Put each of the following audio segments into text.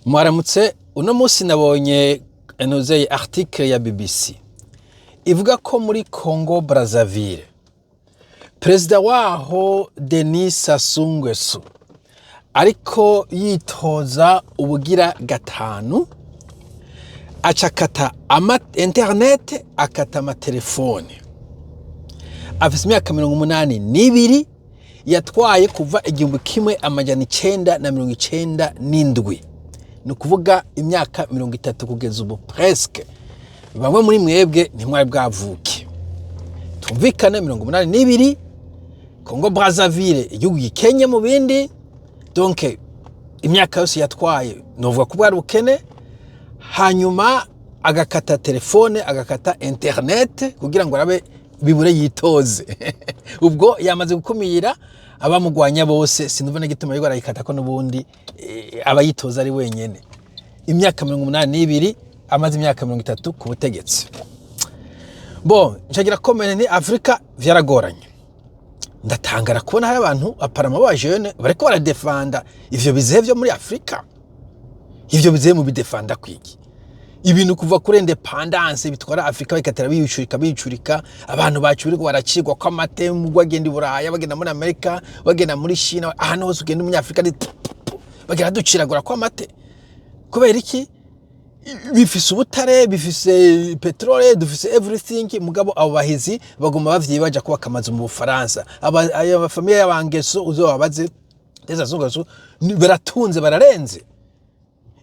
Mwaramutse uno munsi nabonye enoze article ya BBC ivuga ko muri Congo Brazzaville Perezida waho Denis Sassou Nguesso ariko yitoza ubugira gatanu acakata internet akata amatelefone afise imyaka 82 yatwaye kuva 1997 ni kuvuga imyaka 30 kugeza ubu presque bamwe muri mwebwe ntimwari bwavuke tumvikane 82 Congo Brazzaville igihugu gikenye mu bindi donc imyaka yose yatwaye novuga ko bwari bukene hanyuma agakata telefone agakata internet kugira ngo arabe bibure yitoze ubwo yamaze gukumira abamugwanya bose sinumva na gituma yuko arayikata ko nubundi abayitoza ari wenyene imyaka 82 amaze imyaka 30 ku butegetsi bon ncagira komene ni Afrika vyaragoranye ndatangara kubona hari abantu aparama ba jeune bariko baradefanda ivyo bizehe byo muri Afrika ivyo bizehe mu bidefanda kwiki ibintu kuva kuri independence bitwara Afrika bikatera bicurika abantu bacuriko baracigwa ko amatemu bagenda Buraya bagenda muri Amerika bagenda muri China ahantu hose ugenda umunyafrika bagera duciragura ko amate kubera iki bifise ubutare bifise petrole dufise everything mugabo abo bahizi bagoma bavyiye baja kubaka amazu mu Bufaransa aba famille y'abangeso uzobabaze Denis Sassou Nguesso baratunze bararenze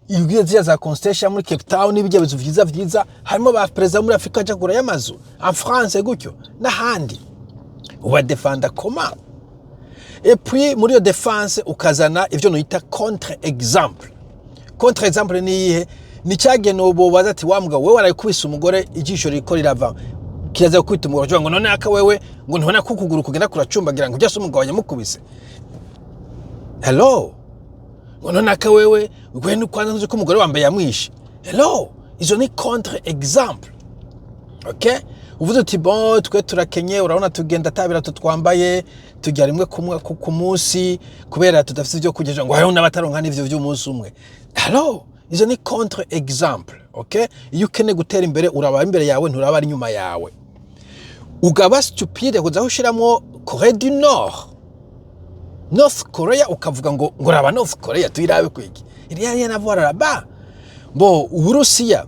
ibyo za Constellation muri Cape Town n'ibyebezo vyiza harimo ba president muri Afrika jagura y'amazu en France gutyo n'ahandi uba defenda comment et puis muri yo défense ukazana ivyo noyita contre exemple ni cyageno bo bazati wambwa wewe warayikubise umugore ijisho riko rirava kiraza kwita umugore ngo none aka wewe ngo ntona kukuguru kugenda kuracumbagira ngo byase umugabo yamukubise hello ngo none aka wewe gwenu kwanza nzi ko umugore wambaye yamwishe hello izo ni contre exemple okay uvuze uti bon twe turakenye urabona tugenda tabira tutwambaye tujya rimwe ku munsi kubera tudafite ibyo kugeje ngo hari n'abataronka n'ivyo by'umunsi umwe hello izo ni contre exemple okay iyo ukene gutera imbere uraba imbere yawe nturaba ari nyuma yawe ugaba stupide kuza ushiramo Corée du Nord North Korea ukavuga ngo raba North Korea tuyirabe kwiki iriya navora raba bo Uburusiya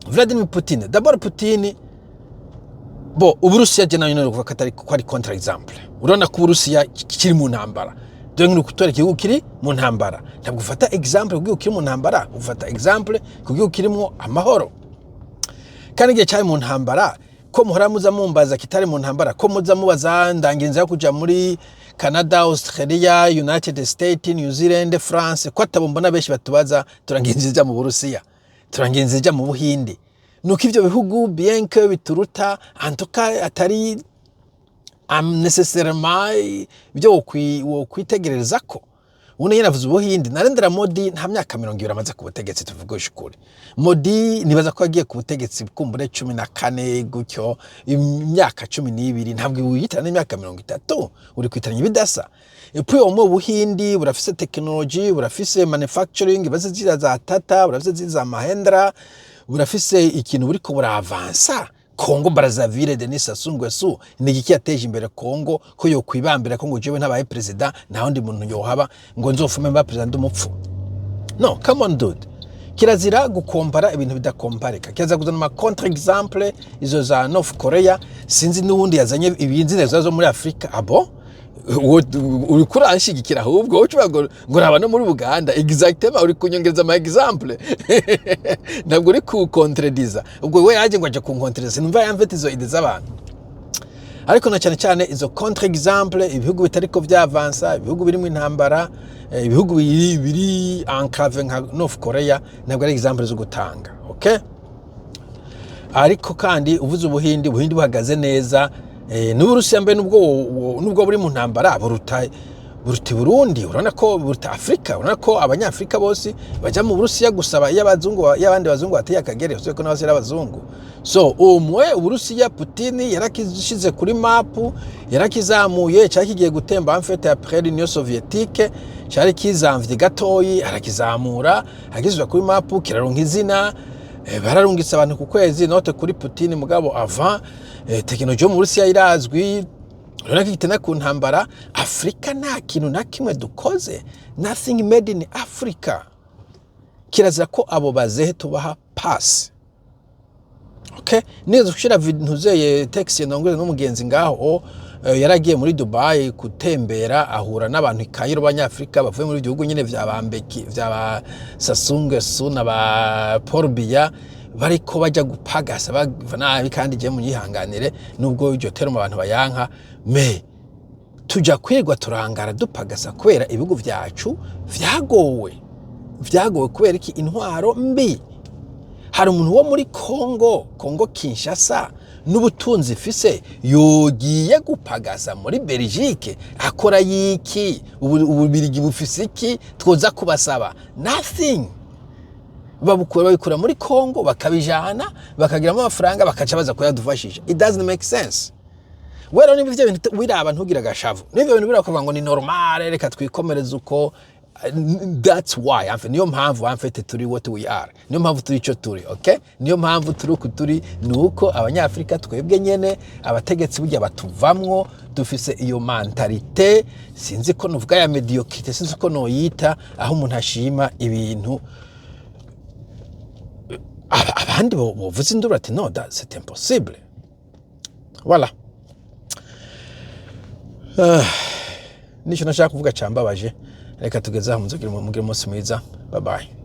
Vladimir Putin d'abord Putin bo Uburusiya je nayo kuvuga katari ko ari contre exemple urona ko Uburusiya kiri mu ntambara donc nukutore igihugu kiri mu ntambara ntabwo ufata exemple kugihugu kiri mu ntambara ufata exemple kugihugu kirimo amahoro kandi gihe cyari mu ntambara ko muhora muza mumbaza kitari mu ntambara ko muza mubaza ndanginza yo kuja muri Canada, Australia, United States, New Zealand, France ko atabombona beshi batubaza turanginzija mu Burusiya turanginzija mu Buhindi nuko ivyo bihugu bien que bituruta en tout cas atari necessairement byo kwitegereza ko une yanavuze Ubuhindi Narendra Modi nta myaka 20 amaze ku butegetsi tuvugisha ukuri Modi nibaza ko agiye ku butegetsi kumbure 14 gutyo imyaka 12 ntabwo wiyitana imyaka 30 uri kwitaranya bidasa epuye mu Buhindi burafise technology burafise manufacturing bazizira za Tata burafise za Mahindra burafise ikintu buri ko buravansa Congo Brazzaville Denis Sassou Nguesso nigiki yateje imbere Congo ko yo kwibambira ko ngo jewe ntabaye president naho ndi muntu yohaba ngo nzofume mba president umupfu no come on dude kirazira gukompara ibintu bidakompareka kirazira kuzana ma contre exemple izo za North Korea sinzi n'ubundi yazanye ibinzi zo muri Afrika abo uri kuranshigikira ahubwo ucuba ngo raba no muri Uganda exactement uri kunyongereza ama exemple ntabwo uri ku contrediza ubwo we yaje ngo aje ku contrediza numva yamfite izo ide z'abantu ariko na cyane izo contre exemple ibihugu bitariko byavansa ibihugu birimo intambara ibihugu biri enclave nka North Korea ntabwo ari exemple zo gutanga okay ariko kandi uvuze Ubuhindi buhagaze neza n'Uburusiya mbe nubwo buri mu ntambara buruta Burundi, urabona ko buruta Afrika, urabona ko abanyafrika bose baja mu Burusiya gusaba y'abandi bazungu bateye akagere uzi ko n'abasira abazungu. So umwe Uburusiya Putin yarakishize kuri mapu, yarakizamuye cyari kigiye gutemba en fait après l'Union soviétique, cyari kizamvye gatoyi arakizamura agizwe kuri mapu kiraronka izina. Bararungitse abantu ku kwezi note kuri Putin mugabo avant technology mu Burusiya irazwi. Urabona ko igitena ku ntambara Afrika nta kintu na kimwe dukoze, nothing made in Africa. Kirazira ko abo bazehe tubaha pass. Okay, nizo kushira ntuzeye taxi nongere n'umugenzi ngaho yaragiye muri Dubai gutembera ahura n'abantu Cairo b'Abanyafrika bavuye muri bihugu nyine vya Bambeki vya Sassou Nguesso na ba Paul Biya bariko bajya gupagasa nabi kandi je munyihanganire nubwo iryo termo abantu bayanka me tuja kwirwa turangara dupagasa kubera ibihugu vyacu vyagowe kubera iki intwaro mbi. Hari umuntu wo muri Congo Kinshasa n'ubutunzi fise yogiye gupagasa muri Belgique akora yiki ububirigi bufise iki twoza kubasaba nothing. Babikura muri Congo bakabijana bakagiramo amafaranga bakaca baza kuyadufashisha. It doesn't make sense. Wero ni bivyo bintu wiraba ntugira gashavu n'ibyo bintu birakuvuga ngo ni normal reka twikomereza uko. That's why niyo mpamvu amfete turi what we are, niyo mpamvu turi cyo turi. Okay, niyo mpamvu turi kuturi nuko abanyafrika twebwe nyene abategetsi burya batuvamwo dufise iyo mentalite sinzi ko nuvuga ya mediocrité, sinzi ko noyita aho umuntu ashima ibintu abandi bovuze induru ati no that c'est impossible. Voilà. Nico nashaka kuvuga cambabaje. Reka tugeze aho mugire umunsi mwiza. Bye bye.